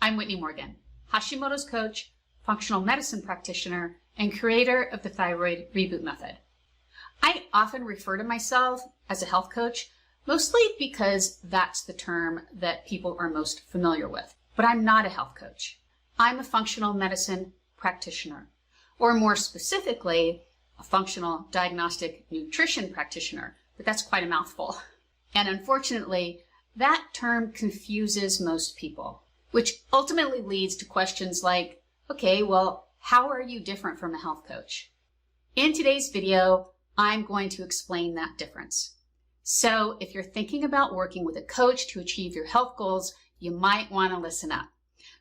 I'm Whitney Morgan, Hashimoto's coach, functional medicine practitioner, and creator of the Thyroid Reboot Method. I often refer to myself as a health coach, mostly because that's the term that people are most familiar with. But I'm not a health coach. I'm a functional medicine practitioner, or more specifically, a functional diagnostic nutrition practitioner, but that's quite a mouthful. And unfortunately, that term confuses most people, which ultimately leads to questions like, okay, well, how are you different from a health coach? In today's video, I'm going to explain that difference. So if you're thinking about working with a coach to achieve your health goals, you might want to listen up.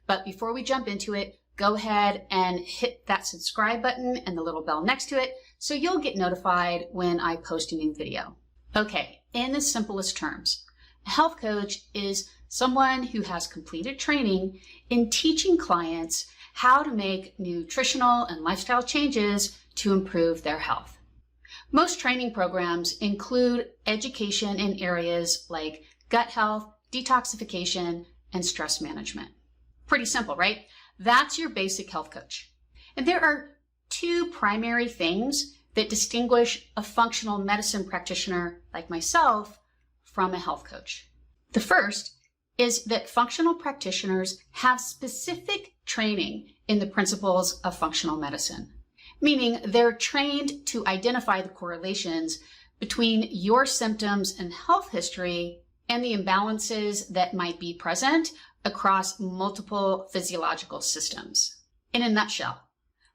But before we jump into it, go ahead and hit that subscribe button and the little bell next to it so you'll get notified when I post a new video. Okay, in the simplest terms, a health coach is someone who has completed training in teaching clients how to make nutritional and lifestyle changes to improve their health. Most training programs include education in areas like gut health, detoxification, and stress management. Pretty simple, right? That's your basic health coach. And there are two primary things that distinguish a functional medicine practitioner like myself from a health coach. The first is that functional practitioners have specific training in the principles of functional medicine, meaning they're trained to identify the correlations between your symptoms and health history and the imbalances that might be present across multiple physiological systems. In a nutshell,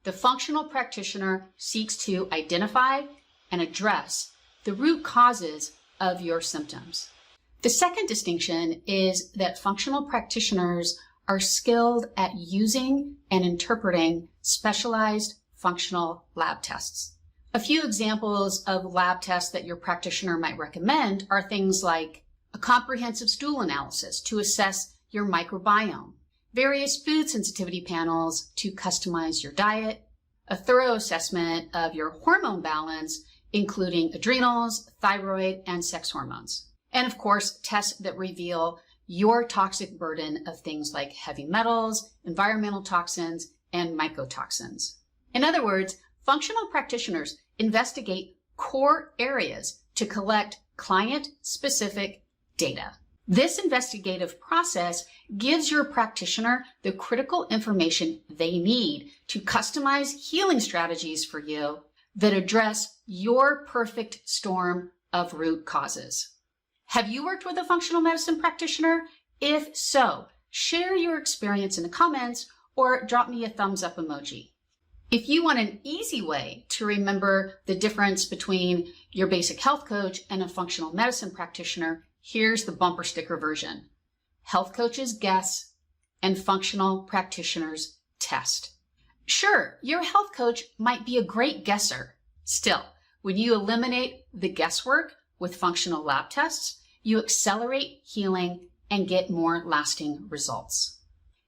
the functional practitioner seeks to identify and address the root causes of your symptoms. The second distinction is that functional practitioners are skilled at using and interpreting specialized functional lab tests. A few examples of lab tests that your practitioner might recommend are things like a comprehensive stool analysis to assess your microbiome, various food sensitivity panels to customize your diet, a thorough assessment of your hormone balance, including adrenals, thyroid, and sex hormones. And of course, tests that reveal your toxic burden of things like heavy metals, environmental toxins, and mycotoxins. In other words, functional practitioners investigate core areas to collect client-specific data. This investigative process gives your practitioner the critical information they need to customize healing strategies for you that address your perfect storm of root causes. Have you worked with a functional medicine practitioner? If so, share your experience in the comments or drop me a thumbs up emoji. If you want an easy way to remember the difference between your basic health coach and a functional medicine practitioner, here's the bumper sticker version. Health coaches guess and functional practitioners test. Sure, your health coach might be a great guesser. Still, when you eliminate the guesswork with functional lab tests, you accelerate healing and get more lasting results.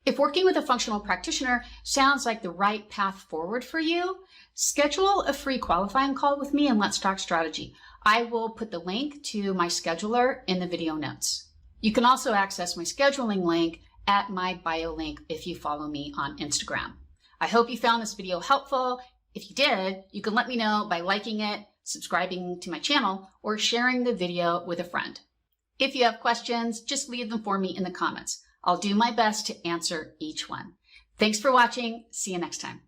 If working with a functional practitioner sounds like the right path forward for you, schedule a free qualifying call with me and let's talk strategy. I will put the link to my scheduler in the video notes. You can also access my scheduling link at my bio link if you follow me on Instagram. I hope you found this video helpful. If you did, you can let me know by liking it, subscribing to my channel, or sharing the video with a friend. If you have questions, just leave them for me in the comments. I'll do my best to answer each one. Thanks for watching. See you next time.